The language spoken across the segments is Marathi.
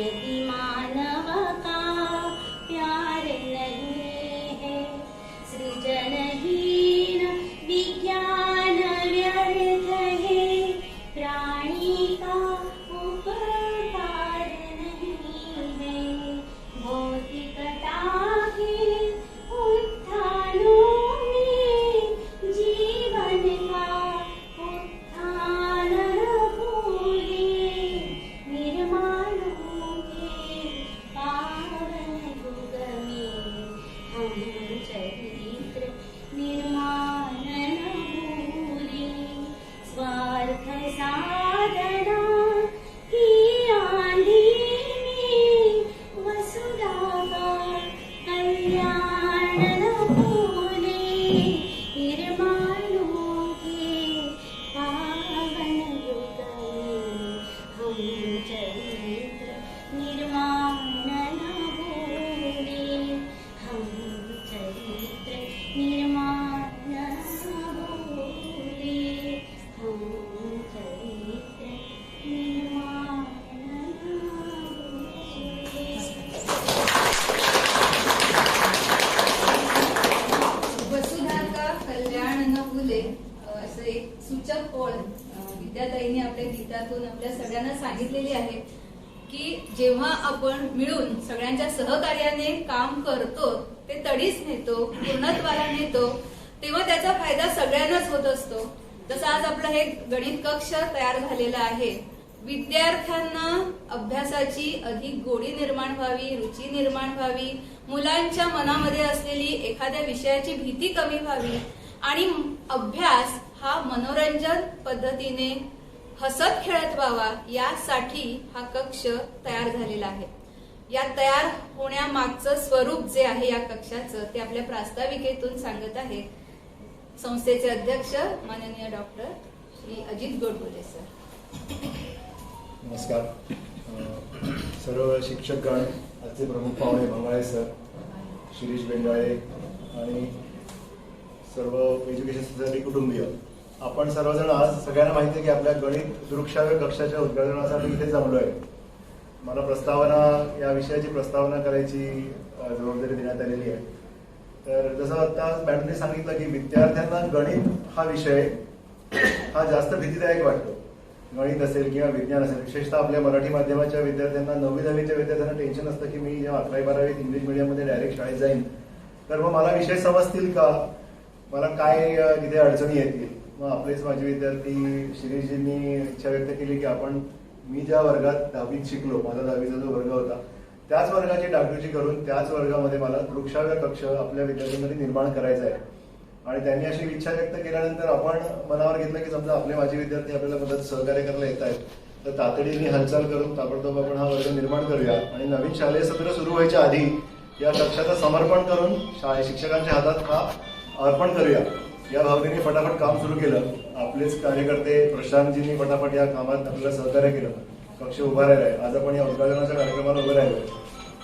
यदि मानव का प्यार नहीं है, सृजनहीन विज्ञान व्यर्थ है, प्राणी का उपकार नहीं है। भौतिकता के उत्थानों में जीवन का उत्थान भूले, निर्माणों के पावन युग में हम चरित्र निर्माण न भूले। स्वार्थ साधना की आंधी में वसुधा का कल्याण न भूले, निर्माणों के पावन युग में हम चरित्र निर्माण न भूले, हम चरित्र निर्माण न भूले, हम चरित्र निर्माण न भूले। वसुधा का कल्याण न भूले असं एक सूचक ओळ विद्याताईंनी आपल्या गीतातून आपल्या सगळ्यांना सांगितलेली आहे की जेव्हा आपण मिळून सगळ्यांच्या सहकार्याने काम करतो, ते तडीस नेतो, पूर्णत्वाला नेतो, तेव्हा त्याचा फायदा सगळ्यांनाच होत असतो. जसं आज आपलं हे गणित कक्ष तयार झालेला आहे, विद्यार्थ्यांना अभ्यासाची अधिक गोडी निर्माण व्हावी, रुची निर्माण व्हावी, मुलांच्या मनामध्ये असलेली एखाद्या विषयाची भीती कमी व्हावी आणि अभ्यास हा मनोरंजन पद्धतीने हसत खेळत व्हावा, यासाठी हा कक्ष तयार झालेला आहे. या तयार होण्यामागचं स्वरूप जे आहे या कक्षाचं, ते आपल्या प्रास्ताविकेतून सांगत आहेत संस्थेचे अध्यक्ष माननीय डॉक्टर श्री अजित गोडबोले सर. नमस्कार. सर्व शिक्षकगण, आजचे प्रमुख पाहुणे भंगाळे सर, शिरीष बेंगाळे आणि सर्व एज्युकेशन सोसायटी कुटुंबीय, आपण सर्वजण आज सगळ्यांना माहिती आहे की आपल्या गणित दृकश्राव्य कक्षाच्या उद्घाटनासाठी इथे जमलो आहे. मला या विषयाची प्रस्तावना करायची जबाबदारी देण्यात आलेली आहे. तर जसं आता मॅडमने सांगितलं की विद्यार्थ्यांना गणित हा विषय हा जास्त भीतीदायक वाटतो. गणित असेल किंवा विज्ञान असेल, विशेषतः आपल्या मराठी माध्यमाच्या विद्यार्थ्यांना, 9वी-10वीच्या विद्यार्थ्यांना टेन्शन असतं की मी जेव्हा 11वी-12वीत इंग्लिश मीडियममध्ये डायरेक्ट शाळेत जाईन तर मग मला विषय समजतील का, मला काय तिथे अडचणी येतील. मग आपलेच माझे विद्यार्थी शिरीषजींनी इच्छा व्यक्त केली की मी ज्या वर्गात 10वीत शिकलो, माझा 10वीचा जो वर्ग होता, त्याच वर्गाची डागडुजी करून त्याच वर्गामध्ये मला दृकश्राव्य कक्ष आपल्या विद्यार्थ्यांमध्ये निर्माण करायचा आहे. आणि त्यांनी अशी इच्छा व्यक्त केल्यानंतर आपण मनावर घेतलं की समजा आपले माझे विद्यार्थी आपल्याला मदत सहकार्य करायला येत आहेत, तर तातडीने हालचाल करून ताबडतोब आपण हा वर्ग निर्माण करूया आणि नवीन शालेय सत्र सुरू व्हायच्या आधी या कक्षाचं समर्पण करून शिक्षकांच्या हातात हा अर्पण करूया. या भावनेने फटाफट काम सुरू केलं. आपलेच कार्यकर्ते प्रशांतजींनी फटाफट या कामात आपल्याला सहकार्य केलं. कक्ष उभा राहिलाय. आज आपण या उद्घाटनाच्या कार्यक्रमाला उभं राहिलोय.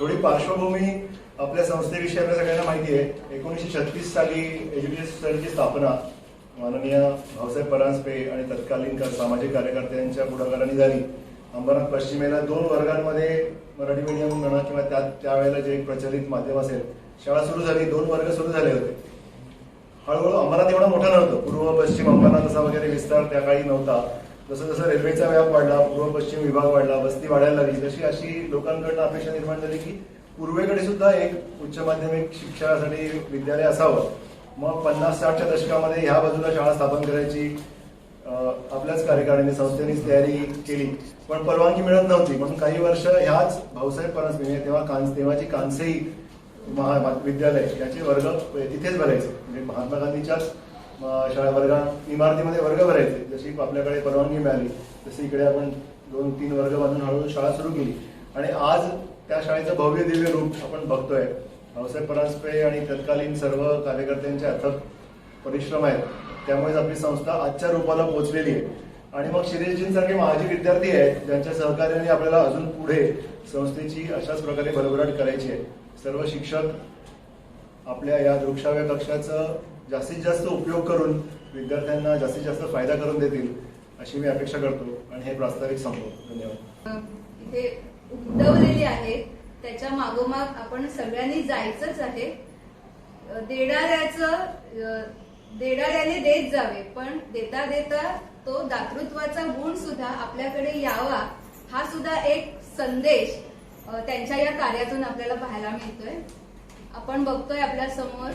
थोडी पार्श्वभूमी आपल्या संस्थेविषयी आपल्या सगळ्यांना माहिती आहे. 1936 साली एज्युकेशन सोसायटीची स्थापना माननीय भाऊसाहेब परांजपे आणि तत्कालीन सामाजिक कार्यकर्त्यांच्या पुढाकाराने झाली. अंबरनाथ पश्चिमेला 2 वर्गांमध्ये मराठी मीडियम म्हणा किंवा त्यावेळेला जे प्रचलित माध्यम असेल, शाळा सुरू झाली. 2 वर्ग सुरू झाले होते. हळूहळू अंबरनाथ एवढा मोठा नव्हतं. पूर्व पश्चिम अंबरनाथ असा वगैरे विस्तार त्या काळी नव्हता. जसं जसं रेल्वेचा व्याप वाढला, पूर्व पश्चिम विभाग वाढला, वस्ती वाढायला लागली, तशी अशी लोकांकडनं अपेक्षा निर्माण झाली की पूर्वेकडे सुद्धा एक उच्च माध्यमिक शिक्षणासाठी विद्यालय असावं. मग 50-60च्या दशकामध्ये ह्या बाजूला शाळा स्थापन करायची आपल्याच कार्यकारिणीने संस्थेनेच तयारी केली, पण परवानगी मिळत नव्हती. म्हणून काही वर्ष ह्याच भाऊसाहेब परांजपे तेव्हाची कांसेई विद्यालय याचे वर्ग तिथेच भरायचे. म्हणजे महात्मा गांधीच्याच शाळा वर्गात इमारतीमध्ये वर्ग भरायचे. जशी आपल्याकडे परवानगी मिळाली तशी इकडे आपण 2-3 वर्ग बांधून हळूहळू शाळा सुरू केली आणि आज त्या शाळेचं भव्य दिव्य रूप आपण बघतोय. भाऊसाहेब परांजपे आणि तत्कालीन सर्व कार्यकर्त्यांचे अथक परिश्रम आहेत, त्यामुळेच आपली संस्था आजच्या रूपाला पोहोचलेली आहे. आणि मग शिरीषजींसारखे माझे विद्यार्थी आहेत ज्यांच्या सहकार्याने आपल्याला अजून पुढे संस्थेची अशाच प्रकारे भरभराट करायची आहे. सर्व शिक्षक आपल्या या दृकश्राव्य कक्षाचा जास्तीत जास्त उपयोग करून विद्यार्थ्यांना जास्तीत जास्त फायदा करून देतील अशी मी अपेक्षा करतो आणि हे प्रास्ताविक संपवतो. धन्यवाद. इथे उमटवलेली आहेत त्याच्या मागोमाग आपण सगळ्यांनी जायचंच आहे. देणाऱ्याने देत जावे, पण देता देता तो दातृत्वाचा गुण सुद्धा आपल्याकडे यावा, हा सुद्धा एक संदेश त्यांच्या या कार्यातून आपल्याला पाहायला मिळतोय. आपण बघतोय आपल्या समोर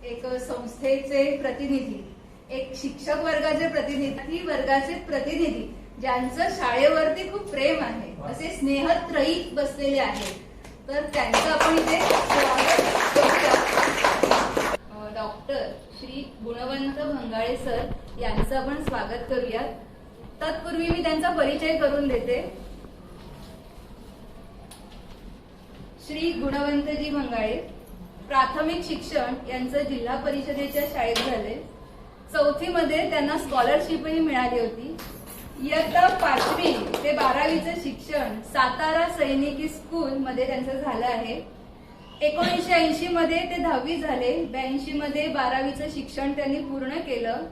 एक संस्थेचे प्रतिनिधी, एक शिक्षक वर्गाचे प्रतिनिधी, वर्गाचे प्रतिनिधी ज्यांचं शाळेवरती खूप प्रेम आहे, असे स्नेहत्रयी बसलेले आहेत. तर त्यांचं आपण इथे स्वागत करूया. डॉक्टर श्री गुणवंत भंगाळे सर यांचं आपण स्वागत करूयात. तत्पूर्वी मी त्यांचा परिचय करून देते. श्री गुणवंतजी भंगाळे प्राथमिक शिक्षण यांचं जिल्हा परिषदेच्या शाळेत झाले. 4थी मध्ये त्यांना स्कॉलरशिपही मिळाली होती. इयत्ता 5वी ते 12वीचं शिक्षण सातारा सैनिकी स्कूल मध्ये त्यांचं झालं आहे. 1980 मध्ये ते 10वी झाले. 82 मध्ये 12वीचं शिक्षण त्यांनी पूर्ण केलं.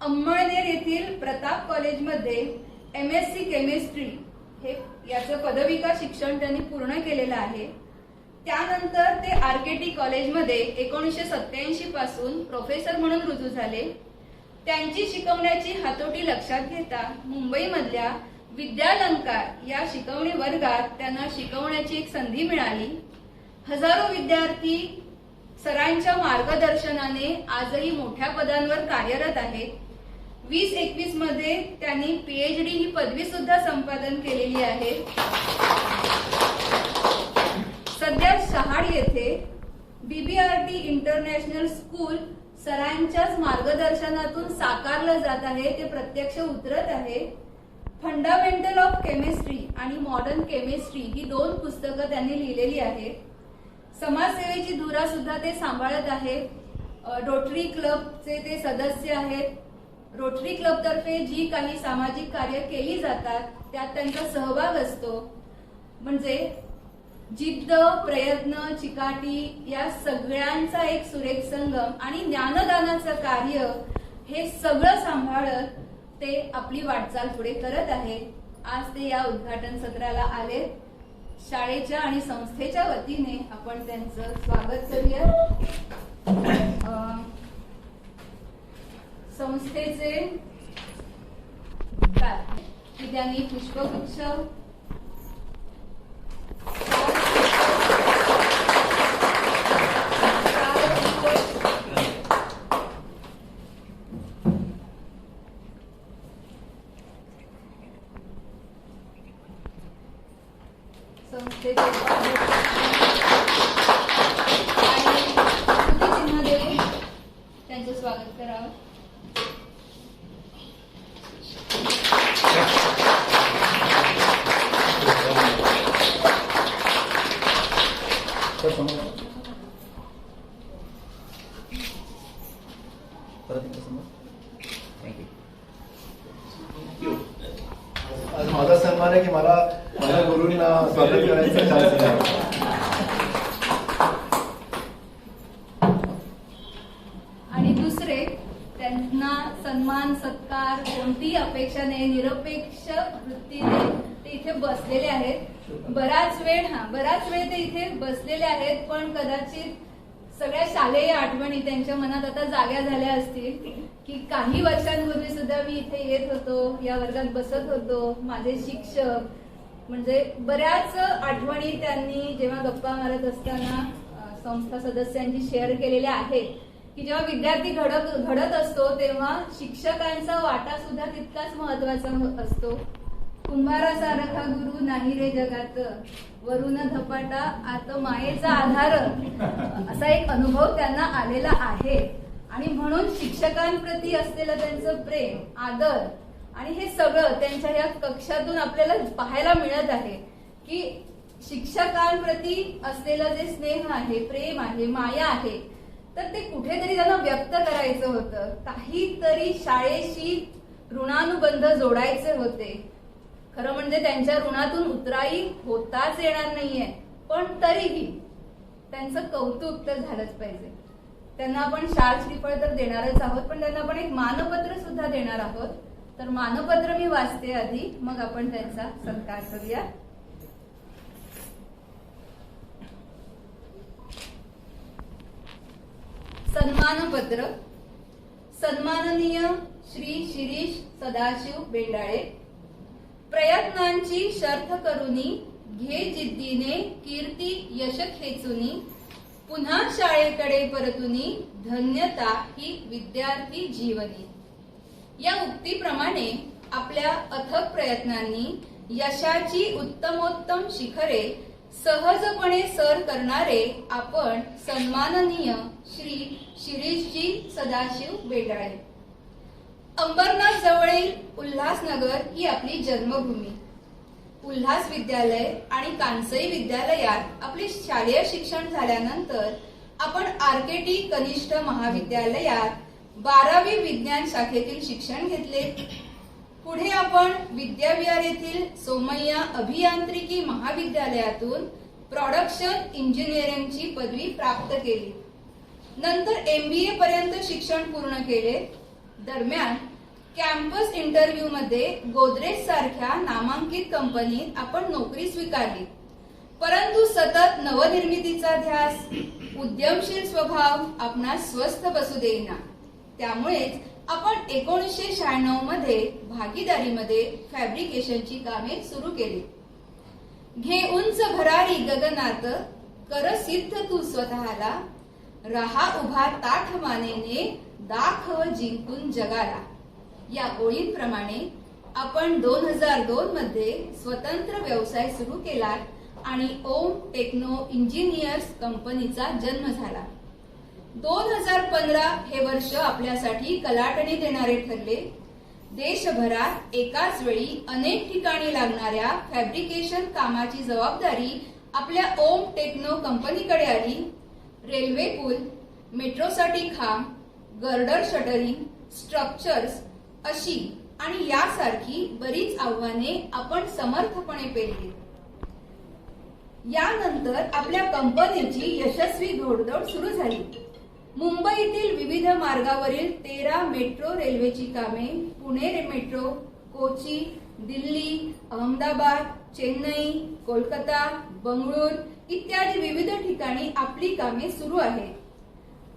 अंमळनेर येथील प्रताप कॉलेजमध्ये MSc केमिस्ट्री हे याचं पदविका शिक्षण त्यांनी पूर्ण केलेलं आहे. त्यानंतर ते RKT कॉलेजमध्ये 1987 पासून प्रोफेसर म्हणून रुजू झाले. त्यांची शिकवण्याची हातोटी लक्षात घेता मुंबईमधल्या विद्यालंकार या शिकवणी वर्गात त्यांना शिकवण्याची एक संधी मिळाली. हजारो विद्यार्थी सरांच्या मार्गदर्शनाने आजही मोठ्या पदांवर कार्यरत आहेत. 2021 मध्ये त्यांनी PhD ही पदवी सुद्धा संपादन केलेली आहे. सध्या शहाड येथे BBRT इंटरनॅशनल स्कूल सरांच्याच मार्गदर्शनातून साकारलं जात आहे, ते प्रत्यक्ष उतरत आहे. फंडामेंटल ऑफ केमिस्ट्री आणि मॉडर्न केमिस्ट्री ही 2 पुस्तकं त्यांनी लिहिलेली आहेत. समाजसेवेची धुरा सुद्धा ते सांभाळत आहेत. रोटरी क्लबचे ते सदस्य आहेत. रोटरी क्लब तर्फे जी काही सामाजिक कार्य केली जातात त्यात त्यांचा सहभाग असतो. म्हणजे जिद्द, प्रयत्न, चिकाटी या सगळ्यांचा एक सुरेख संगम आणि ज्ञानदानाचं कार्य हे सगळं सांभाळत ते आपली वाटचाल पुढे करत आहेत. आज ते या उद्घाटन सत्राला आले. शाळेच्या आणि संस्थेच्या वतीने आपण त्यांचं स्वागत करूया. संस्थेचे विद्यार्थी पुष्पगुच्छ संस्थेचे त्यांचं स्वागत करावं. आज माझा सन्मान आहे की मला माझ्या गुरूंना स्वागत करायचं चान्स आहे. आणि दुसरे त्यांना सन्मान सत्कार कोणतीही अपेक्षा नाही, निरपेक्ष वृत्तीने ते इथे बसलेले आहेत. बराच वेळ ते इथे बसलेले आहेत. पण कदाचित सगळ्या शालेय आठवणी त्यांच्या मनात आता जाग्या झाल्या असतील की काही वर्षांपूर्वी सुद्धा मी इथे येत होतो, या वर्गात बसत होतो. माझे शिक्षक म्हणजे बऱ्याच आठवणी त्यांनी जेव्हा गप्पा मारत असताना संस्था सदस्यांची शेअर केलेल्या आहेत की जेव्हा विद्यार्थी घडत असतो तेव्हा शिक्षकांचा वाटा सुद्धा तितकाच महत्वाचा असतो. कुंभारासारखा गुरु नाही रे जगात, वरून धपाटा आत मायेचा आधार, असा एक अनुभव त्यांना आलेला आहे. आणि म्हणून शिक्षकांप्रती असलेलं त्यांचं प्रेम, आदर आणि हे सगळं त्यांच्या या कक्षातून आपल्याला पाहायला मिळत आहे की शिक्षकांप्रती असलेलं जे स्नेह आहे, प्रेम आहे, माया आहे, तर ते कुठेतरी त्यांना व्यक्त करायचं होतं. काहीतरी शाळेशी ऋणानुबंध जोडायचे होते. खरं म्हणजे त्यांच्या ऋणातून उतराई होताच येणार नाहीये, पण तरीही त्यांचं कौतुक तर झालंच पाहिजे. त्यांना आपण शाल श्रीफळ तर देणारच आहोत, पण त्यांना आपण एक मानपत्र सुद्धा देणार आहोत. तर मानपत्र मी वाचते आधी, मग आपण त्यांचा सत्कार करूया. सन्मानपत्र सन्माननीय श्री शिरीष सदाशिव बेंडाळे, प्रयत्नांची शर्थ करुनी घे जिद्दीने कीर्ती यश खेचुनी, पुन्हा शाळेकडे परतुनी धन्यता ही विद्यार्थी जीवनी. या उक्तीप्रमाणे आपल्या अथक प्रयत्नांनी यशाची उत्तमोत्तम शिखरे सहजपणे सर करणारे आपण सन्माननीय श्री शिरीषजी सदाशिव बेंडाळे. अंबरनाथ जवळील उल्हासनगर ही आपली जन्मभूमी. उल्हास विद्यालय आणि कांसई विद्यालयात आपले शालेय शिक्षण झाल्यानंतर आपण आरकेटी कनिष्ठ महाविद्यालयात 12वी विज्ञान शाखेतील शिक्षण घेतले. पुढे आपण विद्याविहार येथील सोमय्या अभियांत्रिकी महाविद्यालयातून प्रोडक्शन इंजिनिअरिंगची पदवी प्राप्त केली. नंतर MBA पर्यंत शिक्षण पूर्ण केले. दरम्यान कॅम्पस इंटरव्ह्यू मध्ये गोदरेज सारख्या नामांकित कंपनीत आपण नोकरी स्वीकारली. परंतु सतत नवनिर्मितीचा ध्यास, उद्यमशील स्वभाव आपणास स्वस्थ बसू देईना. त्यामुळेच आपण 1996 मध्ये भागीदारीमध्ये फॅब्रिकेशनची कामे सुरू केली. घे उंच भरारी गगनात, कर सिद्ध तू स्वतःला, रहा उभा ताठ मानेने, दाखव जिंकून जगाला. या ओळींप्रमाणे आपण 2002 मध्ये स्वतंत्र व्यवसाय सुरू केला आणि ओम टेक्नो इंजिनियर्स कंपनीचा जन्म झाला. 2015 हे वर्ष आपल्यासाठी कलाटणी देणारे ठरले. देशभरात एकाच वेळी अनेक ठिकाणी लागणाऱ्या फॅब्रिकेशन कामाची जबाबदारी आपल्या ओम टेक्नो कंपनीकडे आली. रेल्वे पूल, मेट्रोसाठी खांब, गर्डर शटरिंग, स्ट्रक्चर्स अशी आणि यासारखी बरीच आव्हाने आपण समर्थपणे पेलली. यानंतर आपल्या कंपनीची यशस्वी घोडदौड सुरू झाली. मुंबईतील विविध मार्गावरील 13 मेट्रो रेल्वेची कामे, पुणे मेट्रो, कोची, दिल्ली, अहमदाबाद, चेन्नई, कोलकाता, बंगळूर इत्यादी विविध ठिकाणी आपली कामे सुरू आहेत.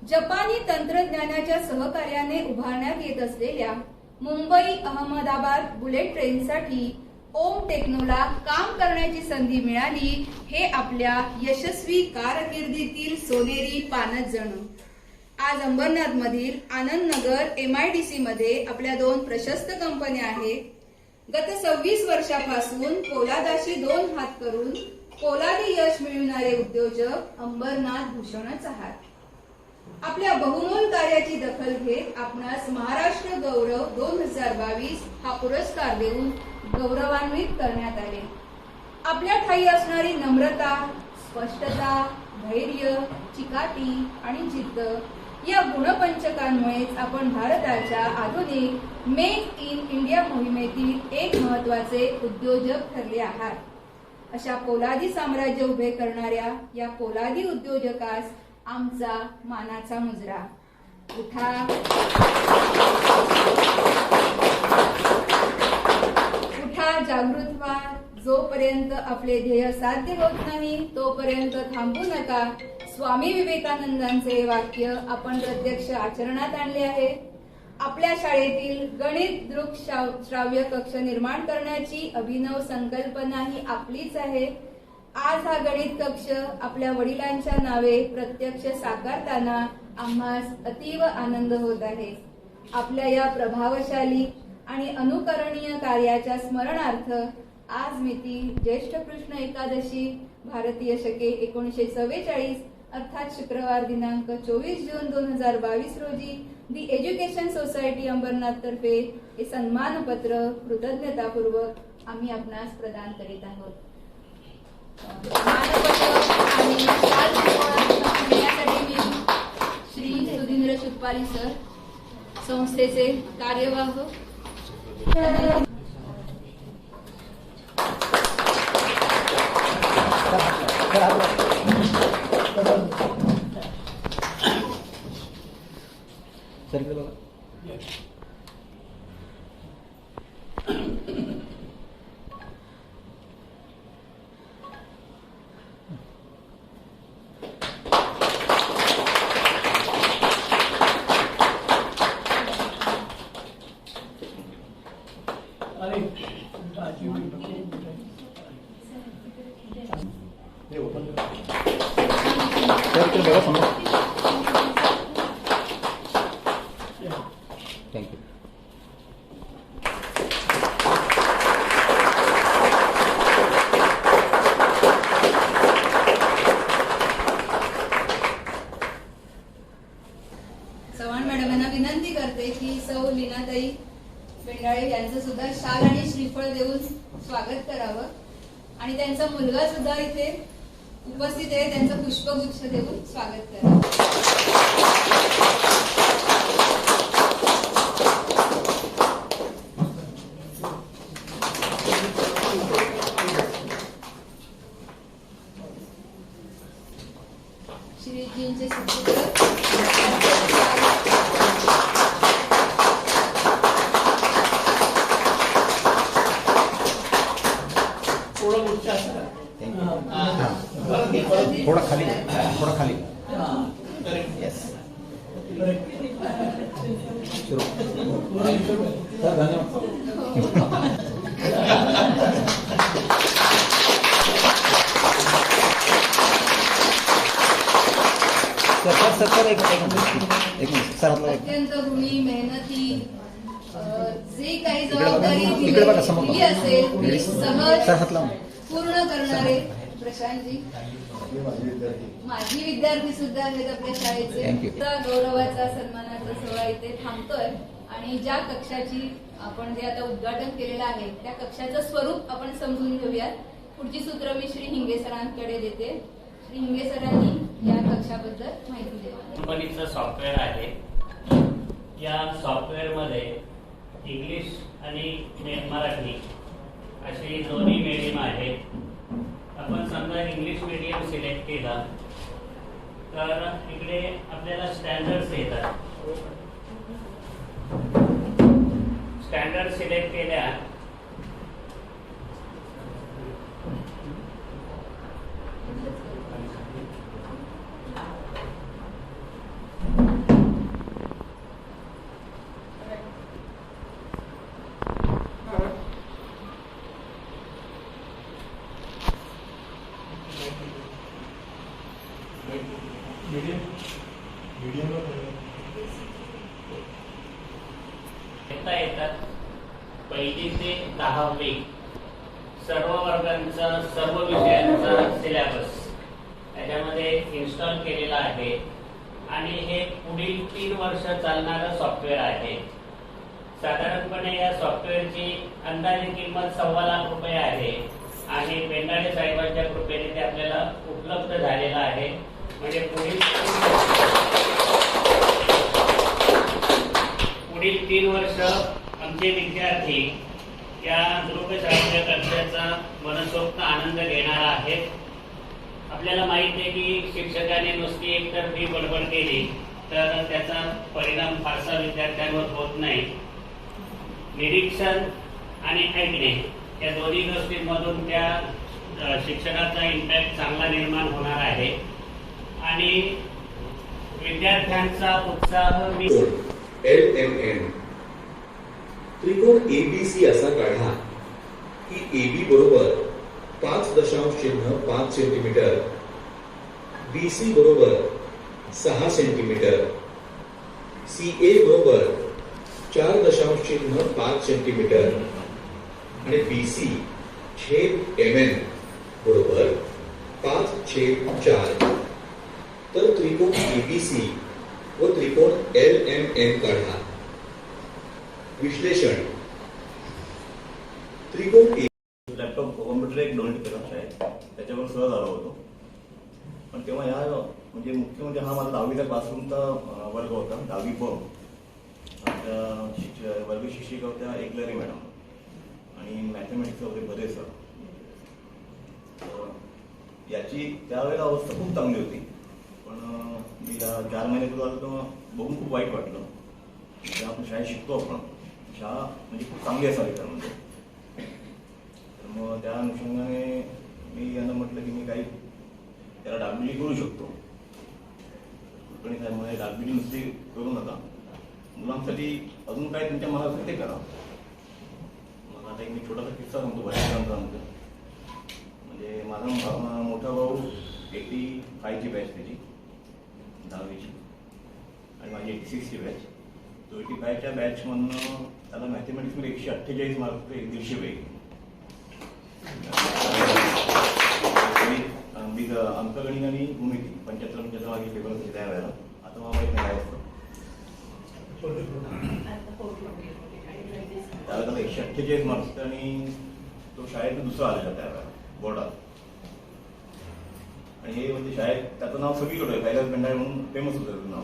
जपानी तंत्रज्ञानाच्या सहकार्याने उभारण्यात येत असलेल्या मुंबई अहमदाबाद बुलेट ट्रेनसाठी ओम टेक्नोला काम करण्याची संधी मिळाली. हे आपल्या यशस्वी कारकिर्दीतील सोनेरी पानच जणू. आज अंबरनाथ मधील आनंद नगर MIDC मध्ये आपल्या 2 प्रशस्त कंपन्या आहेत. गत 26 वर्षापासून पोलादाशी 2 हात करून पोलादी यश मिळवणारे उद्योजक अंबरनाथ भूषणच आहात. आपल्या बहुमोल कार्याची दखल घेत आपणास महाराष्ट्र गौरव 2022 हा पुरस्कार देऊन गौरवान्वित करण्यात आले. आपल्या ठायी असणारी नम्रता, स्पष्टता, धैर्य, चिकाटी आणि जिद्द या गुणपंचकांमुळेच आपण भारताच्या आधुनिक मेक इन इंडिया मोहिमेतील एक महत्त्वाचे उद्योजक ठरले आहात. अशा पोलादी साम्राज्य उभे करणाऱ्या या पोलादी उद्योजकास आमचा मानाचा मुजरा. उठा, उठा, जागृत व्हा. जोपर्यंत आपले ध्येय साध्य होत नाही तोपर्यंत थांबू नका. स्वामी विवेकानंदांचे वाक्य आपण प्रत्यक्ष आचरणात आणले आहे. आपल्या शाळेतील गणित दृक श्राव्य कक्ष निर्माण करण्याची अभिनव संकल्पना ही आपलीच आहे. आज हा गणित कक्ष आपल्या वडिलांच्या नावे प्रत्यक्ष साकारताना आम्हास अतीव आनंद होत आहे. आपल्या या प्रभावशाली आणि अनुकरणीय कार्याच्या स्मरणार्थ आज मिती ज्येष्ठ कृष्ण एकादशी भारतीय शके 1944 अर्थात शुक्रवार दिनांक 24 जून 2022 रोजी दी एज्युकेशन सोसायटी अंबरनाथ तर्फे हे सन्मानपत्र कृतज्ञतापूर्वक आम्ही आपणास प्रदान करीत आहोत. आणि देण्यासाठी मी श्री सुधींद्र शुटपाली सर संस्थेचे कार्यवाह थँक्यू. चव्हाण मॅडम यांना विनंती करते की सौ लीनाताई बेंडाळे यांचं सुद्धा शाल आणि श्रीफळ देऊन स्वागत करावं आणि त्यांचा मुलगा सुद्धा इथे उपस्थित आहे, त्यांचं पुष्पगुच्छ देऊन स्वागत करावं. श्रीजींचे सुपुत्र थोडा खाली, थोडा खाली. येस. सर धन्यवाद. सर एक मिनिट सर आपला अत्यंत ऋणी मेहनती जे काही जबाबदारी इकडे बघा, समोर दिली असेल ती बघा. सहज सर हात लावून. पूर्ण करणारे प्रशांतजी आपले माझे विद्यार्थी माझी विद्यार्थी सुद्धा आहेत आपल्या शाळेचे. Thank you. त्या गौरवाचा सन्मानाचा सोहळा इथे थांबतोय आणि ज्या कक्षाची आपण जे आता उद्घाटन केलेलं आहे त्या कक्षाचं स्वरूप आपण समजून घेऊयात. पुढची सूत्र मी श्री हिंगे सरांकडे देते. श्री हिंगे सरांनी या कक्षाबद्दल माहिती द्यावी. कंपनीचं सॉफ्टवेअर आहे. या सॉफ्टवेअरमध्ये इंग्लिश आणि मराठी असे दोन्ही मीडियम आहेत. आपण समजा इंग्लिश मीडियम सिलेक्ट केला तर इकडे आपल्याला स्टँडर्ड्स येतात. स्टँडर्ड सिलेक्ट केल्या येतात. पहिली ते 10वी सर्व वर्गांचा सर्व विषयांचा सिलेबस याच्यामध्ये इन्स्टॉल केलेला आहे आणि हे पुढील 3 वर्ष चालणारं सॉफ्टवेअर आहे. साधारणपणे या सॉफ्टवेअरची अंदाजे किंमत 1.25 लाख रुपये आहे आणि बेंडाळे साहेबांच्या कृपेने ते आपल्याला उपलब्ध झालेलं आहे. म्हणजे पुढील 3 वर्ष आमचे विद्यार्थी या दृकश्राव्य कक्षाचा मनसोक्त आनंद घेणार आहेत. आपल्याला माहित आहे की शिक्षकाने नुसती एकतर्फी बडबड केली तर त्याचा परिणाम फारसा विद्यार्थ्यांवर होत नाही. निरीक्षण आणि ऐकणे या दोन्ही गोष्टींमधून त्या शिक्षणाचा इम्पॅक्ट चांगला निर्माण होणार आहे आणि विद्यार्थ्यांचा उत्साह LMN त्रिकोण ABC असा काढा की AB बरोबर 5.5 सेंटीमीटर, BC बरोबर 6 सेंटीमीटर, CA बरोबर 4.5 सेंटीमीटर आणि BC छेद MN बरोबर 5/4. तर त्रिकोण ABC व त्रिकोण LMN काढा. विश्लेषण त्रिकोण लॅपटॉप कॉम्प्युटर एक डोनेट केला शाळेत, त्याच्यावर सहज आलो होतो. पण तेव्हा म्हणजे मुख्य म्हणजे हा माझा 10वीचा क्लासरूमचा वर्ग होता. 10वी ब आमच्या वर्ग शिक्षिका होत्या एकलरी मॅडम आणि मॅथमॅटिक्स होते भदे सर. याची त्यावेळेला अवस्था खूप चांगली होती. पण मी 4 महिने सुरू आलो तेव्हा बघून खूप वाईट वाटलं. जेव्हा आपण शाळेत शिकतो आपण शाळा म्हणजे खूप चांगली असावी त्यामध्ये. तर मग त्या अनुषंगाने मी यांना म्हटलं की मी काही त्याला डागबिडी करू शकतो. कुलकर्णी साहेब म्हणे डागबिडी नुसती करू नका, मुलांसाठी अजून काय त्यांच्या मनात ते करा. मग आता एक मी छोटासा किस्सा सांगतो भैरवनाथचा. म्हणजे माझा मोठा भाऊ 85ची बॅच त्याची 86ची बॅच. तो 85च्या बॅचमधनं त्याला मॅथमॅटिक्समध्ये 148 मार्क होते 150पैकी. मी अंकगणित आणि भूमिती 75 मागे पेपर होते त्या वेळेला. आता मला माहीत नाही काय असतं. त्याला 148 मार्क्स होते आणि तो शाळेत दुसरा आलेला त्यावेळेला बोर्डात. आणि हे म्हणजे शाळेत त्याचं नाव सगळीकडे आहे, कैलास बेंडाळे म्हणून फेमस होतं त्याचं नाव.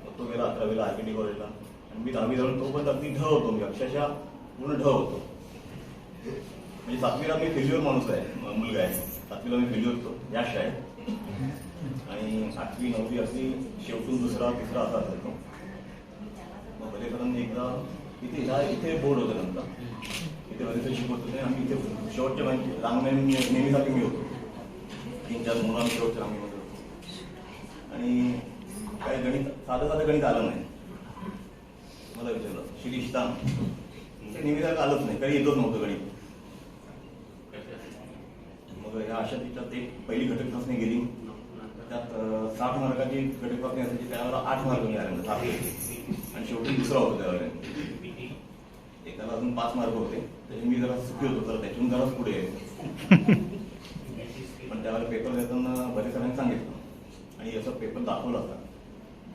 मग तो गेला 11वीला RKT कॉलेजला आणि मी 10वी जाऊन तोपर्यंत अगदी ढ होतो, मी अक्षरशः पूर्ण ढ होतो. म्हणजे 7वीला मी फेल्युअर माणूस आहे, मुलगा आहे. 7वीला मी फेल्युअर होतो या शाळेत. आणि 8वी 9वी अगदी शेवटून दुसरा तिसरा असा असायचो. मग बरेचजणांनी एकदा इथे बोर्ड होतं नंतर, इथे बरेच शिकवत होते. आम्ही इथे शेवटच्या रांगणे नेहमीसाठी मी होतो. 3-4 मुलांना शेवटच्या रांगेमध्ये होतो. आणि काही गणित साधं गणित आलं नाही. मला विचारलं शिरीषता नेहमीसारखं आलंच नाही, काही येतच नव्हतं गणित. मग ह्या अशा तिच्यात एक पहिली घटक चाचणी गेली. त्यात 60 मार्काची घटक चाचणी असायची, त्यावेळेला 8 मार्क मिळाले 7 आणि शेवटी दुसरा होतो त्यावेळेला. एकाला अजून 5 मार्क होते, त्याचे मी जरा सुखी होतो, तर त्याच्यातून जराच पुढे आहे. पण त्यावेळेला पेपर देताना बरेच जणांनी सांगितलं आणि असं पेपर दाखवला होता.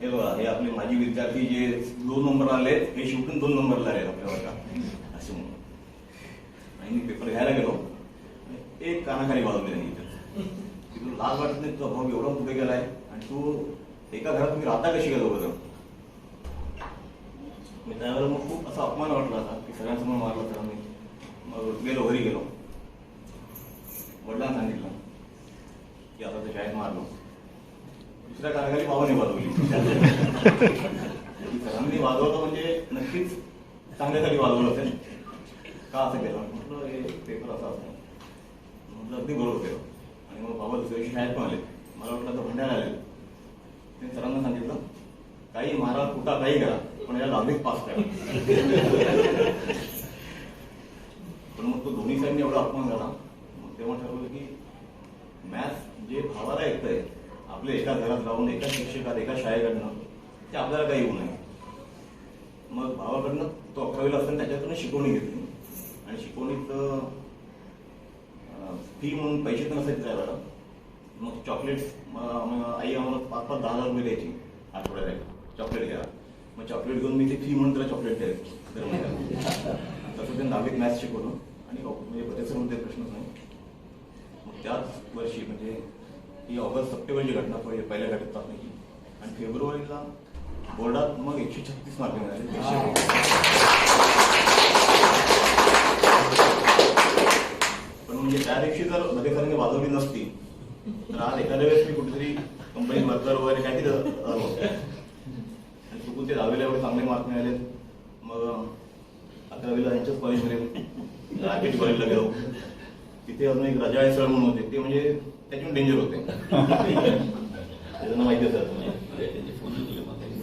हे बघा, हे आपले माजी विद्यार्थी जे 2 नंबर आले हे शेवटून 2 नंबरला आले आपल्या वर्गात असे म्हणून. आणि मी पेपर घ्यायला गेलो, एक कानाखाली वाजवले नाही. तिथून लाज वाटत नाही, तुझा भाऊ एवढा पुढे गेलाय आणि तू एका घरात तुम्ही राहता कशी गेलो बरं. मी त्यावेळेला मग खूप असा अपमान वाटला होता की सगळ्यांसमोर मारला तर आम्ही. मग गेलो, घरी गेलो, वडिलांना सांगितलं की आता ते शाळेत मारलो. दुसऱ्या कानाखाली भावाने वाजवली. सरांनी वाजवलं म्हणजे नक्कीच चांगल्यासाठी वाजवलं असेल. का असं केलं म्हटलं, हे पेपर असा असतो म्हटलं. अगदी बरोबर केलं. आणि मग बाबा दुसऱ्या दिवशी शाळेत पण आले. मला वाटलं तर भांडायला आले. मी सरांना सांगितलं काही मारा कुठा काही करा पण याला लांबीच पास करा. पण मग तो दोन्ही साईडने एवढा अपमान झाला. मग तेव्हा ठरवलं की मॅथ्स जे भावाला येतंय आपल्या एका घरात राहून एका शिक्षकात एका शाळेकडनं ते आपल्याला काही येऊ नये. मग भावाकडनं तो 11वीला असताना त्याच्याकडनं शिकवणी घेतली. आणि शिकवणीत फी म्हणून पैसे तर नसायचे त्यावेळेला. मग चॉकलेट्स आई आम्हाला 5-5, 10 रुपये द्यायची आठवड्याला चॉकलेट घ्या. मग चॉकलेट घेऊन मी ते फी म्हणून त्याला चॉकलेट द्यायचं. तसं ते 10वीत मॅथ्स शिकवलं आणि म्हणजे बरेच ते प्रश्नच नाही. मग त्याच वर्षी म्हणजे ही ऑगस्ट-सप्टेंबरची घटना पहिल्या घटक चाचणीची. आणि फेब्रुवारीला बोर्डात मग 136 मार्क मिळाले. पण म्हणजे त्या दिवशी जर बरेचजणांनी वाजवली नसती तर आज एखाद्या वेळेस मी कुठेतरी कंपनीत वर्कर वगैरे काहीतरी होतं. आणि चुकून ते 10वीला एवढे चांगले मार्क मिळाले. मग 11वीला यांच्याच कॉलेजमध्ये RKT कॉलेजला गेलो. तिथे अजून एक रजाळे सर म्हणून होते, ते म्हणजे त्याच्याहून डेंजर होते. त्यांना माहिती असेल.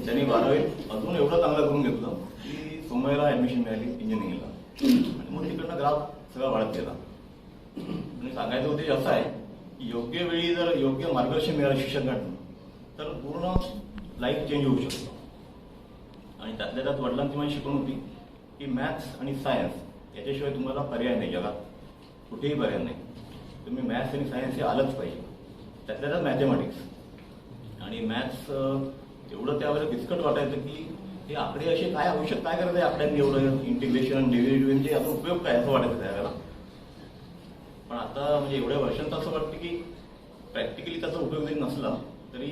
त्यांनी 12वीत अजून एवढं चांगलं करून घेतलं की सोमवारला ऍडमिशन मिळाली इंजिनिअरिंगला. आणि मग तिकडनं ग्राफ सगळा वाढत गेला. आणि सांगायचं होते असं आहे की योग्य वेळी जर योग्य मार्गदर्शन मिळालं शिक्षकांकडून तर पूर्ण लाईफ चेंज होऊ शकतो. आणि त्यातल्या त्यात वडिलांची माझी शिकवण होती की मॅथ्स आणि सायन्स याच्याशिवाय तुम्हाला पर्याय नाही, जगात कुठेही पर्याय नाही. तुम्ही मॅथ्स आणि सायन्स हे आलंच पाहिजे. त्यातल्या त्यात मॅथमॅटिक्स. आणि मॅथ्स एवढं त्यावेळेला किचकट वाटायचं की हे आकडे असे काय आवश्यक काय करायचं आहे आकड्यांनी, एवढं इंटिग्रेशन डेरिव्हेटिव्हचे याचा उपयोग काय असं वाटायचं त्यावेळेला. पण आता म्हणजे एवढ्या वर्षांचं असं वाटतं की प्रॅक्टिकली त्याचा उपयोग जरी नसला तरी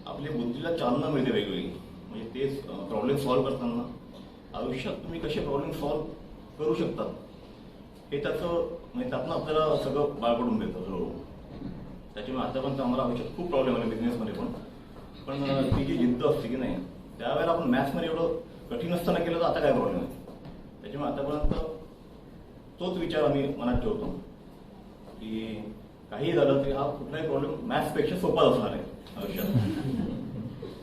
आपल्या बुद्धीला चालना मिळते वेगवेगळी. म्हणजे तेच प्रॉब्लेम सॉल्व्ह करताना आयुष्यात तुम्ही कसे प्रॉब्लेम सॉल्व्ह करू शकतात हे त्याचं म्हणजे त्यातनं आपल्याला सगळं बाळ पडून देतं हळूहळू. त्याच्यामुळे आतापर्यंत आम्हाला आयुष्यात खूप प्रॉब्लेम आले बिझनेसमध्ये पण ती जी जिद्द असते की नाही त्यावेळेला आपण मॅथ्समध्ये एवढं कठीण असताना केलं तर आता काय प्रॉब्लेम आहे. त्याच्यामुळे आतापर्यंत तोच विचार आम्ही मनात ठेवतो की काही झालं तरी हा कुठलाही प्रॉब्लेम मॅथ्सपेक्षा सोपाच असणार आहे आयुष्यात.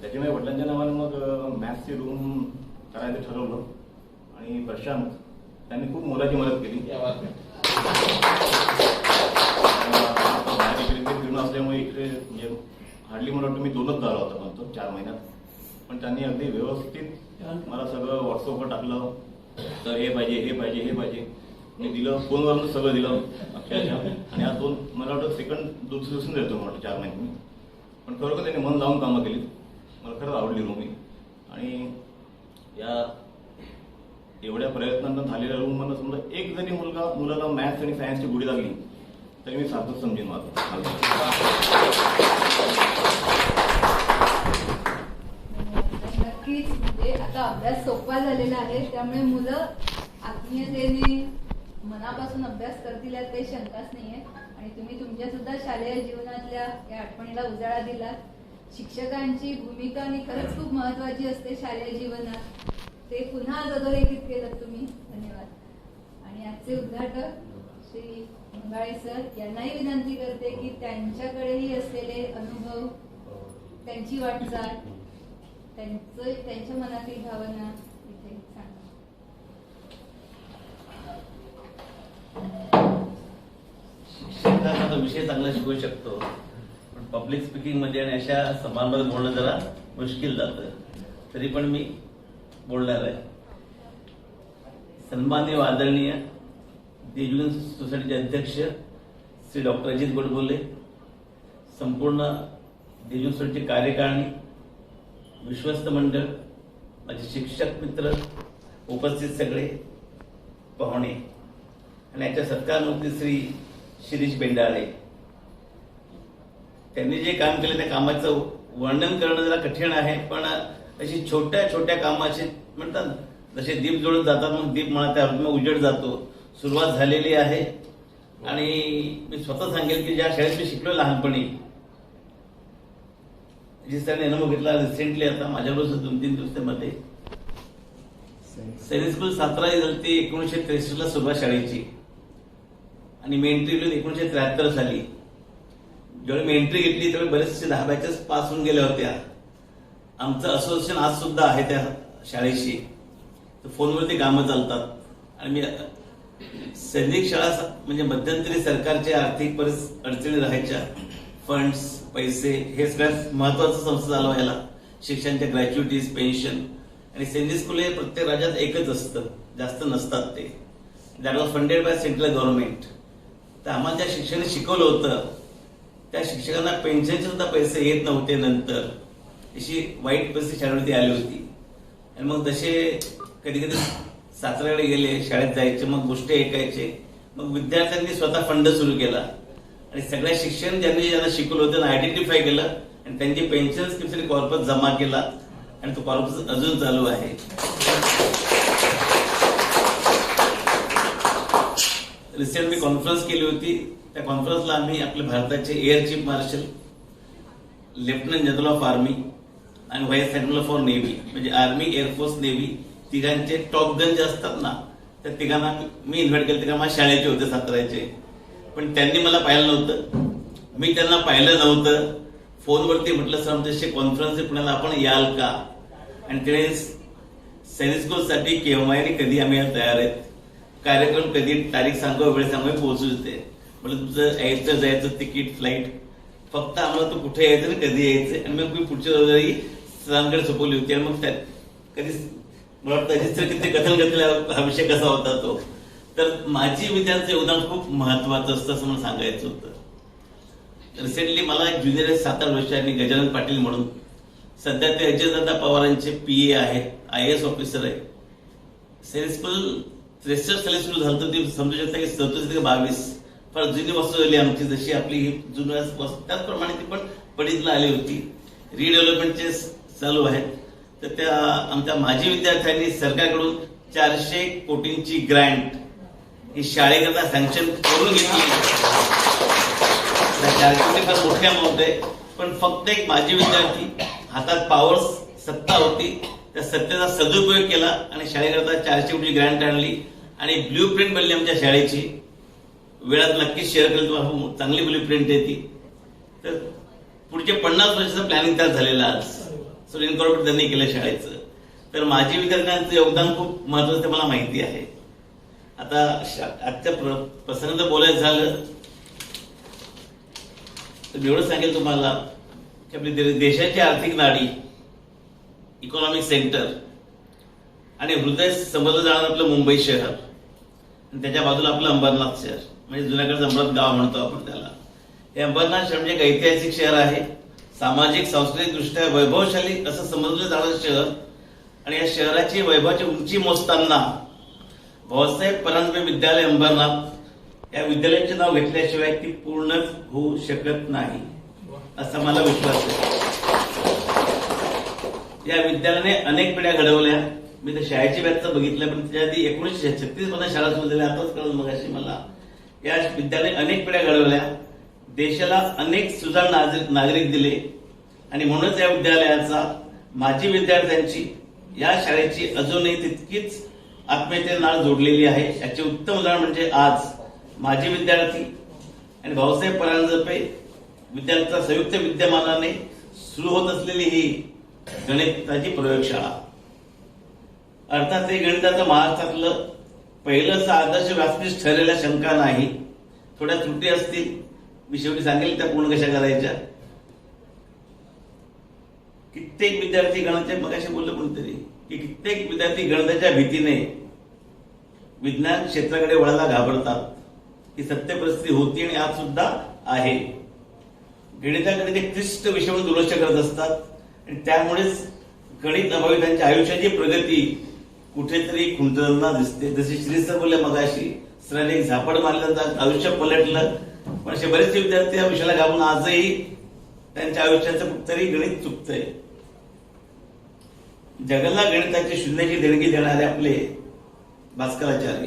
त्याच्यामुळे वडिलांच्या नावाने मग मॅथ्सची रूम करायचं ठरवलं. आणि प्रशांत त्यांनी खूप मोलाची मदत केली. बाहेर इकडे फिरून असल्यामुळे इकडे म्हणजे हार्डली मला वाटतं मी 2च झाला होता पण 4 महिन्यात. पण त्यांनी अगदी व्यवस्थित मला सगळं व्हॉट्सअपवर टाकलं, तर हे पाहिजे हे पाहिजे हे पाहिजे, मी दिलं, फोनवरून सगळं दिलं अक्षरशः. आणि आज मला वाटतं दुसऱ्या दिवसून देतो मला वाटतं 4 महिने. पण खरोखर त्यांनी मन लावून कामं केली, मला खरंच आवडली रूम ही. आणि या एवढ्या प्रयत्नांना झालेल्या रूम मला समजा एक जरी मुलाला मॅथ्स आणि सायन्सची गोडी लागली तरी मी सार्थक समजेन माझं. नक्कीच म्हणजे आता अभ्यास सोपा झालेला आहे, त्यामुळे मुलं आत्मीयतेने मनापासून अभ्यास करतील यात काही शंकाच नाहीये. आणि तुम्ही तुमच्या सुद्धा शालेय जीवनातल्या या आठवणीला उजाळा दिलात. शिक्षकांची भूमिका आणि खरंच खूप महत्वाची असते शालेय जीवनात, ते पुन्हा अधोरेखित केलं तुम्ही. धन्यवाद. आणि आजचे उद्घाटक श्री मंगाळे सर यांनाही विनंती करते की त्यांच्याकडेही असलेले अनुभव, त्यांची वाटचाल, त्यांच्या मनातील भावना इथे सांगा. शिक्षकांना विषय चांगला शिकवू शकतो, पण पब्लिक स्पीकिंग मध्ये आणि अशा समारंभात बोलणं जरा मुश्किल जातं. तरी पण मी बोलणार आहे. सन्माननीय व आदरणीय देशगुण सोसायटीचे अध्यक्ष श्री डॉक्टर अजित गोडबोले, संपूर्ण देशगुण सोसायटीची कार्यकारिणी, विश्वस्त मंडळ, माझे शिक्षक मित्र, उपस्थित सगळे पाहुणे आणि याच्या सत्कारमूर्ती श्री शिरीष बेंडाळे, त्यांनी जे काम केले त्या कामाचं वर्णन करणं जरा कठीण आहे. पण अशी छोट्या छोट्या कामाचे म्हणतात ना, जसे दीप जोडत जातात मग दीप म्हणा त्या अर्थाने उजेड जातो, सुरुवात झालेली आहे. आणि मी स्वतः सांगेल की ज्या शाळेत मी शिकलो लहानपणी, जी सरांनी अनुभव घेतला रिसेंटली आता माझ्याबरोबर 2-3 दिवसामध्ये, सैनिक स्कूल सातारा झाली 1963 ला सुरुवात शाळेची आणि मी एंट्री घेतली 1973 साली. जेव्हा मी एंट्री घेतली त्यावेळी बरेचसे 10 बॅचेस पास होऊन गेल्या होत्या. आमचं असोसिएशन आज सुद्धा आहे त्या शाळेशी, फोनवरती कामं चालतात. आणि मी सैनिक शाळा म्हणजे मध्यंतरी सरकारच्या आर्थिक अडचणी राहायच्या, फंड्स, पैसे हे सगळ्यात महत्वाचं संस्था झालं व्हायला, शिक्षणाच्या ग्रॅच्युइटीज, पेन्शन. आणि सैनिक स्कूल हे प्रत्येक राज्यात एकच असतं, जास्त नसतात ते. That was funded by central government. तर आम्हाला ज्या शिक्षण शिकवलं होतं त्या शिक्षकांना पेन्शनचे सुद्धा पैसे येत नव्हते. नंतर अशी वाईट परिस्थिती शाळेवरती आली होती. आणि मग जसे कधी कधी साताऱ्याकडे गेले, शाळेत जायचे, मग गोष्टी ऐकायचे. मग विद्यार्थ्यांनी स्वतः फंड सुरू केला आणि सगळ्या शिक्षण ज्यांना शिकवलं होतं त्यांना आयडेंटिफाय केलं आणि त्यांची पेन्शन स्कीमसाठी कॉर्पस जमा केला आणि तो कॉर्पस अजून चालू आहे. रिसेंट मी कॉन्फरन्स केली होती. त्या कॉन्फरन्सला आम्ही आपल्या भारताचे air chief marshal, lieutenant general of army आणि व्हाईस ऍडमिरल ऑफ नेव्ही, म्हणजे आर्मी, एअरफोर्स, नेव्ही तिघांचे टॉप गन जे असतात ना, त्या तिघांना मी इन्व्हाइट केलं. तिघा माझ्या शाळेचे होते, साताऱ्याचे. पण त्यांनी मला पाहिलं नव्हतं, मी त्यांना पाहिलं नव्हतं. फोनवरती म्हटलं सर आमच्याशी कॉन्फरन्स आहे पुण्याला, आपण याल का? आणि ते सैनिक स्कूलसाठी केव्हा आणि कधी आम्ही तयार आहेत, कार्यक्रम कधी, तारीख सांगा, वेळ सांगा, पोहोचू देते. म्हटलं तुझं यायचं जायचं तिकीट, फ्लाईट, फक्त आम्हाला तू कुठे यायचं आणि कधी यायचं. आणि मग मी पुढच्या रोजही सरांकडे सोपवली होती. आणि मग कधी मला वाटतं किती कथन करतील हा विषय कसा होता तो. तर माझी विद्यार्थ्यांचं योगदान खूप महत्वाचं असतं असं मला सांगायचं होतं. रिसेंटली मला एक ज्युनियर 7-8 वर्षांनी गजानन पाटील म्हणून, सध्या ते अजयदादा पवारांचे PA आहेत, IAS ऑफिसर आहे. सैनिक स्कूल 63 साली सुरू झालं तर ती समजू शकता की 34 ते 22 फार जुनी वस्तू झाली आमची, जशी आपली जुन्या वस्तू त्याचप्रमाणे ती पण पडीतला आली होती. रिडेव्हलपमेंटचे चालू आहेत. तर त्या आमच्या माजी विद्यार्थ्यांनी सरकारकडून 400 कोटींची ग्रँट ही शाळेकरता सँक्शन करून घेतली. 400 कोटी फार मोठी अमाऊंट आहे, पण फक्त एक माजी विद्यार्थी, हातात पॉवर, सत्ता होती, त्या सत्तेचा सदुपयोग केला आणि शाळेकरता 400 कोटी ग्रँट आणली आणि ब्ल्यू प्रिंट बनली आमच्या शाळेची. वेळात नक्कीच शेअर करेल तुम्हाला, चांगली ब्ल्यू प्रिंट आहे ती. तर पुढचे 50 वर्षाचं प्लॅनिंग त्यात झालेलं आज सो इन्कॉर्पोरेट त्यांनी केलं शाळेचं. तर माजी विद्यार्थ्यांचं योगदान खूप महत्वाचं मला माहिती आहे. आता आजच्या प्रसंगात बोलायचं झालं तर एवढं सांगेल तुम्हाला की आपली देशाची आर्थिक नाडी इकॉनॉमिक सेंटर आणि हृदय समजलं जाणारं आपलं मुंबई शहर आणि त्याच्या बाजूला आपलं अंबरनाथ शहर, म्हणजे जुन्याकडचं अंबरनाथ गाव म्हणतो आपण त्याला. हे अंबरनाथ शहर म्हणजे एक ऐतिहासिक शहर आहे, सामाजिक सांस्कृतिक दृष्ट्या वैभवशाली असं समजलं जाणारं शहर. आणि या शहराची वैभवाची उंची मोजताना भाऊसाहेब परांजपे विद्यालय अंबरनाथ या विद्यालयाचे नाव घेतल्याशिवाय ती पूर्णच होऊ शकत नाही असा मला विश्वास आहे. या विद्यालयाने अनेक पिढ्या घडवल्या. मी तर शाळेची व्याख्या बघितलं, पण त्याच्या आधी 1936 मध्ये शाळा सुरू झाल्या, आताच कळलं मगाशी मला. या विद्यालयाने अनेक पिढ्या घडवल्या, देशाला अनेक सुजाण नागरिक दिले आणि म्हणूनच या विद्यालयाचा माजी विद्यार्थ्यांची या शाळेची अजूनही तितकीच आत्मीयतेने नाळ जोडलेली आहे. याचे उत्तम उदाहरण म्हणजे आज माजी विद्यार्थी आणि भाऊसाहेब परांजपे विद्यार्थ्यांचा संयुक्त विद्यमानाने सुरू होत असलेली ही गणिताची प्रयोगशाळा. अर्थात हे गणिताचं महाराष्ट्रातलं पहिलं असं आदर्श व्यासपीठ ठरलेल्या शंका नाही. थोड्या त्रुटी असतील, मी शेवटी सांगेल त्या पूर्ण कशा करायच्या. कित्येक विद्यार्थी गणिताचे मगाशी बोललं कोणतरी की कित्येक विद्यार्थी गणिताच्या भीतीने विज्ञान क्षेत्राकडे वळायला घाबरतात. ही सत्य परिस्थिती होती आणि आज सुद्धा आहे. गणिताकडे ते क्लिष्ट विषय म्हणून दुर्लक्ष करत असतात आणि त्यामुळेच गणित अभावी त्यांच्या आयुष्याची प्रगती कुठेतरी खुंटताना दिसते. जसे श्री सर बोलले मगाशी, सरांनी एक झापड मारलं तर आयुष्य पलटलं, पण असे बरेचसे विद्यार्थी या विषयाला घाबरून आजही त्यांच्या आयुष्याचं कुठतरी गणित चुकतंय. जगाला गणिताची शून्याची देणगी देणारे आपले भास्कराचार्य,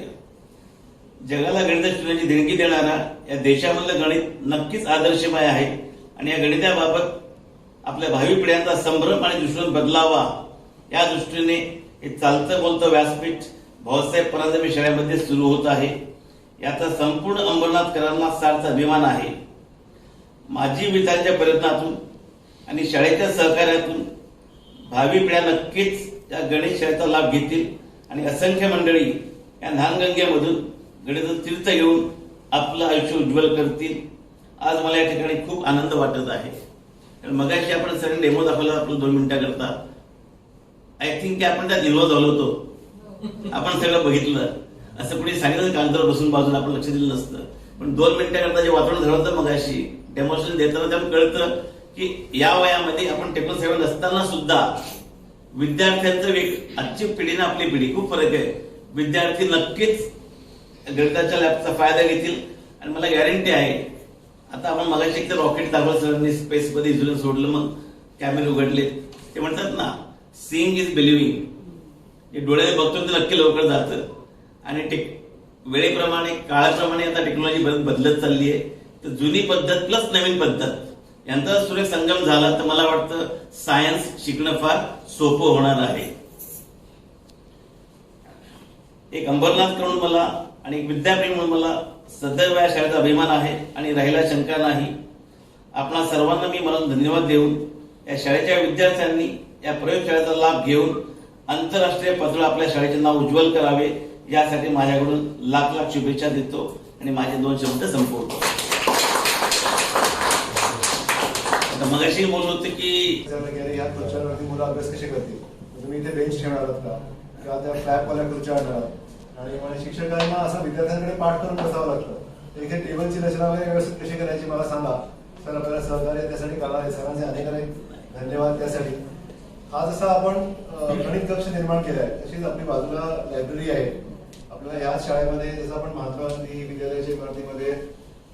जगाला गणिताची शून्याची देणगी देणारा या देशामधलं गणित नक्कीच आदर्शमय आहे आणि या गणिताबाबत आपल्या भावी पिढ्यांचा संभ्रम आणि दृष्टिकोन बदलावा या दृष्टीने हे चालतं बोलतं व्यासपीठ भाऊसाहेब परांजपे शाळेमध्ये सुरू होत आहे. याचा संपूर्ण अंबरनाथकरांना सार्थ अभिमान आहे. माजी विद्यार्थ्यांच्या प्रयत्नातून आणि शाळेच्या सहकार्यातून भावी पिढ्या नक्कीच या गणेश शाळेचा लाभ घेतील आणि असंख्य मंडळी या ज्ञानगंगेमधून गणिताचं तीर्थ घेऊन आपलं आयुष्य उज्ज्वल करतील. आज मला या ठिकाणी खूप आनंद वाटत आहे. कारण मगाशी आपण सगळे डेमो दाखवला आपण 2 मिनिटाकरता. आय थिंक की आपण त्यात इन्व्हॉल्व झालो होतो, आपण सगळं बघितलं. असं कुणी सांगितलं कागदावर बसून बाजूला आपण लक्ष दिलं नसतं, पण 2 मिनिटाकरता जे वातावरण झालं होतं मगाशी डेमॉन्स्ट्रेशन देताना त्यामुळे कळतं की या वयामध्ये आपण टेक्निकल सेवा नसताना सुद्धा विद्यार्थ्यांचं आजची पिढी ना आपली पिढी खूप फरक आहे. विद्यार्थी नक्कीच गणिताच्या लॅबचा फायदा घेतील आणि मला गॅरंटी आहे. आता आपण मगाशी एक रॉकेट दाखवलं सरांनी स्पेसमध्ये इझुलून सोडलं, मग कॅमेरे उघडले. ते म्हणतात ना, सीइंग इज बिलिव्हिंग. जे डोळ्याने बघतो ते नक्की लवकर जातं आणि वेळेप्रमाणे काळाप्रमाणे आता टेक्नॉलॉजी बदलत चालली आहे. तर जुनी पद्धत प्लस नवीन पद्धत यांचा सुरेख संगम झाला तर मला वाटतं सायन्स शिकणं फार सोपं होणार आहे. एक अंबरनाथ करून मला आणि एक विद्याप्रेमी म्हणून मला सदैव या शाळेचा अभिमान आहे आणि राहिला शंका नाही. आपणा सर्वांना मी मला धन्यवाद देऊन या शाळेच्या विद्यार्थ्यांनी या प्रयोगशाळेचा लाभ घेऊन आंतरराष्ट्रीय पातळीवर आपल्या शाळेचे नाव उज्ज्वल करावे यासाठी माझ्याकडून लाख लाख शुभेच्छा देतो आणि माझे 2 शब्द संपवतो. आता मगाशी बोललो होते की या खुर्च्यांवरती मुलं अभ्यास कसे करतील, तुम्ही इथे बेंच ठेवणार आहात का किंवा त्या फ्लॅपवाल्या खुर्च्या आणणार आहात. आणि मला शिक्षकांना असं विद्यार्थ्यांकडे पाठ करून बसावं लागतं. इथे टेबलची रचना वगैरे व्यवस्थित कशी करायची मला सांगा. सर आपल्याला सहकार्य त्यासाठी करणार आहे. सरांचे अनेक धन्यवाद त्यासाठी. हा जसा आपण गणित कक्ष निर्माण केला आहे तशीच आपली बाजूला लायब्ररी आहे. आपल्याला ह्याच शाळेमध्ये जसं आपण महात्मा गांधी विद्यालयाच्या इमारतीमध्ये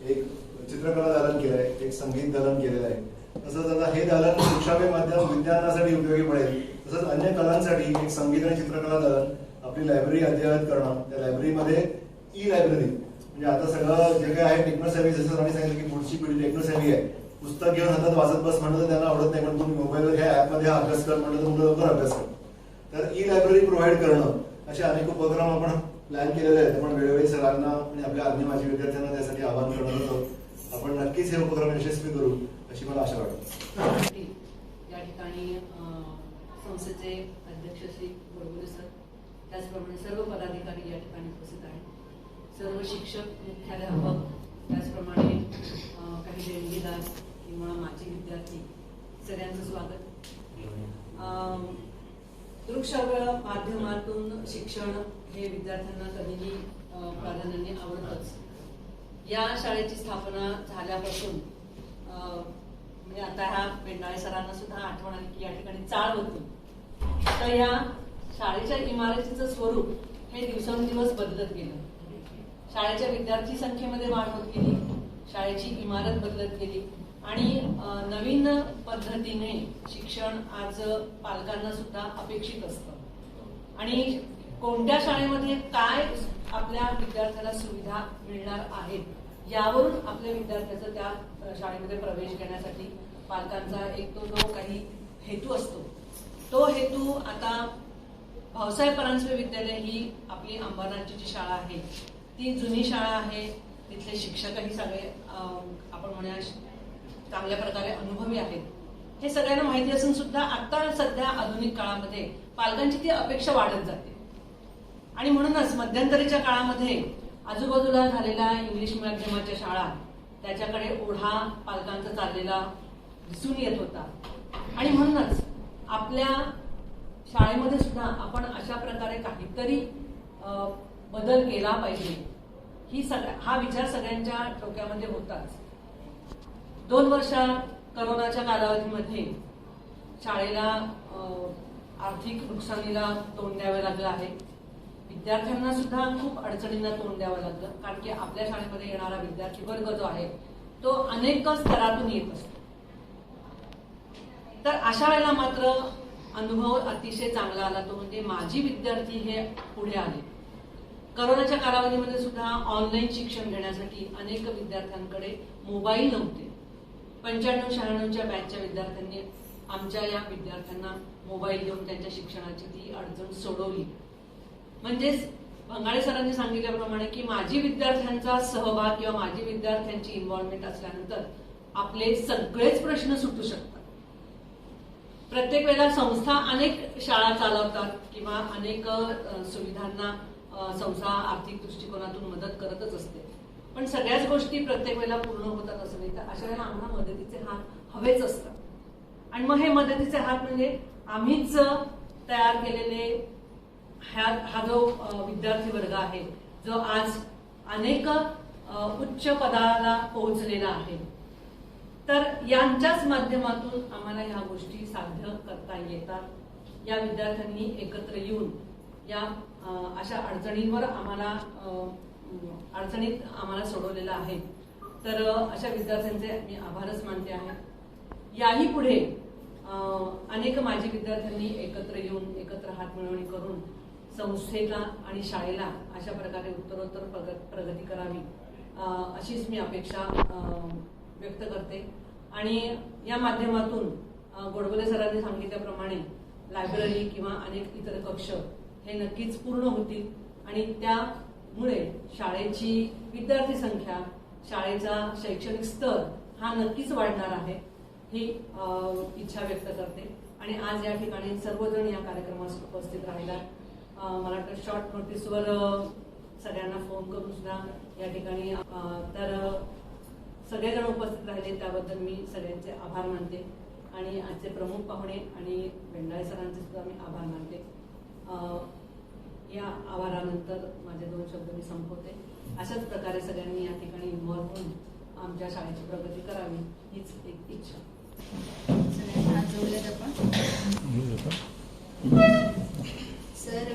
एक चित्रकला दालन केलं आहे, एक संगीत दालन केलेलं आहे. तसंच आता हे दालन शिक्षावे माध्यम विज्ञानासाठी उपयोगी पडेल. तसंच अन्य कलांसाठी एक संगीत आणि चित्रकला दालन आपली लायब्ररी अद्ययावत करणं. त्या लायब्ररीमध्ये ई लायब्ररी म्हणजे आता सगळं जे काही आहे टेक्नोसेव्ही, जसं आम्ही सांगितलं की पुढची पिढी टेक्नोसेव्ही आहे. पुस्तक घेऊन हातात वाचत बस म्हणलं तर त्यांना आवडत नाही, पण तुम्ही मोबाईलवर ह्या ऍपमध्ये हा अभ्यास कर म्हणलं तर मुलं लवकर अभ्यास करतात. तर ई लायब्ररी प्रोव्हाइड करणं असे अनेक उपक्रम आपण प्लॅन केलेले आहेत. आपण वेळोवेळी सरांना आणि आपल्या आज्ञा माझी विद्यार्थ्यांना त्यासाठी आवाहन करत होतो. आपण नक्कीच हे उपक्रम यशस्वी करू अशी मला आशा वाटते. या ठिकाणी संस्थेचे अध्यक्ष श्री गोडबोले सर, त्याचप्रमाणे सर्व पदाधिकारी या ठिकाणी उपस्थित आहेत. सर्व शिक्षक, मुख्याध्यापक, त्याचप्रमाणे काही देणगीदार किंवा माजी विद्यार्थी, सगळ्यांचं स्वागत. दृकश्राव्य माध्यमातून शिक्षण हे विद्यार्थ्यांना कधीही प्राधान्याने आवडतच. या शाळेची स्थापना झाल्यापासून म्हणजे आता ह्या बेंडाळे सरांना सुद्धा आठवण आली की या ठिकाणी चाळ होती. तर या शाळेच्या इमारतीचं स्वरूप हे दिवसेंदिवस बदलत गेलं. शाळेच्या विद्यार्थी संख्येमध्ये वाढ होत गेली, शाळेची इमारत बदलत गेली आणि नवीन पद्धतीने शिक्षण आज पालकांना सुद्धा अपेक्षित असतं. आणि कोणत्या शाळेमध्ये काय आपल्या विद्यार्थ्याला सुविधा मिळणार आहेत यावरून आपल्या विद्यार्थ्याचा त्या शाळेमध्ये प्रवेश घेण्यासाठी पालकांचा एक जो काही हेतू असतो, तो हेतू आता भाऊसाहेब परांजपे विद्यालय ही आपली अंबरनाथची जी शाळा आहे ती जुनी शाळा आहे. तिथले शिक्षकही सगळे आपण म्हणूया चांगल्या प्रकारे अनुभवी आहेत. हे सगळ्यांना माहिती असून सुद्धा आता सध्या आधुनिक काळामध्ये पालकांची ती अपेक्षा वाढत जाते. आणि म्हणूनच मध्यंतरीच्या काळामध्ये आजूबाजूला झालेल्या इंग्लिश माध्यमाच्या शाळा त्याच्याकडे ओढा पालकांचा चाललेला दिसून येत होता. आणि म्हणूनच आपल्या शाळेमध्ये सुद्धा आपण अशा प्रकारे काहीतरी बदल केला पाहिजे हा विचार सगळ्यांच्या डोक्यामध्ये होताच. 2 वर्षात करोनाच्या कालावधीमध्ये शाळेला आर्थिक नुकसानीला तोंड द्यावं लागलं आहे. विद्यार्थ्यांना सुद्धा खूप अडचणींना तोंड द्यावं लागलं, कारण की आपल्या शाळेमध्ये येणारा विद्यार्थी वर्ग जो आहे तो अनेक स्तरातून येत असतो. तर अशा वेळेला मात्र अनुभव अतिशय चांगला आला, तो म्हणजे माझी विद्यार्थी हे पुढे आले. करोनाच्या कालावधीमध्ये सुद्धा ऑनलाईन शिक्षण घेण्यासाठी अनेक विद्यार्थ्यांकडे मोबाईल नव्हते. 95-96च्या बॅचच्या विद्यार्थ्यांनी आमच्या या विद्यार्थ्यांना मोबाईल देऊन त्यांच्या शिक्षणाची ती अडचण सोडवली. म्हणजेच भंगाळे सरांनी सांगितल्याप्रमाणे की माझी विद्यार्थ्यांचा सहभाग किंवा माझी विद्यार्थ्यांची इन्व्हॉल्वमेंट असल्यानंतर आपले सगळेच प्रश्न सुटू शकतात. प्रत्येक वेळेला संस्था अनेक शाळा चालवतात किंवा अनेक सुविधांना संस्था आर्थिक दृष्टिकोनातून मदत करतच असते, पण सगळ्याच गोष्टी प्रत्येक वेळेला पूर्ण होतात असं नाही. तर अशा वेळेला आम्हाला मदतीचे हात हवेच असतात. आणि मग हे मदतीचे हात म्हणजे आम्हीच तयार केलेले हा जो विद्यार्थी वर्ग आहे, जो आज अनेक उच्च पदाला पोहोचलेला आहे, तर यांच्याच माध्यमातून आम्हाला ह्या गोष्टी साध्य करता येतात. या विद्यार्थ्यांनी एकत्र येऊन या अशा अडचणींवर अडचणीत आम्हाला सोडवलेलं आहे. तर अशा विद्यार्थ्यांचे मी आभारच मानते आहे. याही पुढे अनेक माजी विद्यार्थ्यांनी एकत्र येऊन एकत्र हातमिळवणी करून संस्थेला आणि शाळेला अशा प्रकारे उत्तरोत्तर प्रगती करावी अशीच मी अपेक्षा व्यक्त करते. आणि या माध्यमातून गोडबोले सरांनी सांगितल्याप्रमाणे लायब्ररी किंवा अनेक इतर कक्ष हे नक्कीच पूर्ण होतील आणि त्यामुळे शाळेची विद्यार्थी संख्या, शाळेचा शैक्षणिक स्तर हा नक्कीच वाढणार आहे ही इच्छा व्यक्त करते. आणि आज या ठिकाणी सर्वजण या कार्यक्रमास उपस्थित राहिला. मला वाटतं शॉर्ट नोटीसवर सगळ्यांना फोन करून सुद्धा या ठिकाणी तर सगळेजण उपस्थित राहिले त्याबद्दल मी सगळ्यांचे आभार मानते. आणि आजचे प्रमुख पाहुणे आणि बेंडाळे सरांचे सुद्धा मी आभार मानते. या आभारानंतर माझे 2 शब्द मी संपवते. अशाच प्रकारे सगळ्यांनी या ठिकाणी इन्व्हॉल्व होऊन आमच्या शाळेची प्रगती करावी हीच एक इच्छा. सगळ्यांना हात जोडलेत आपण. सर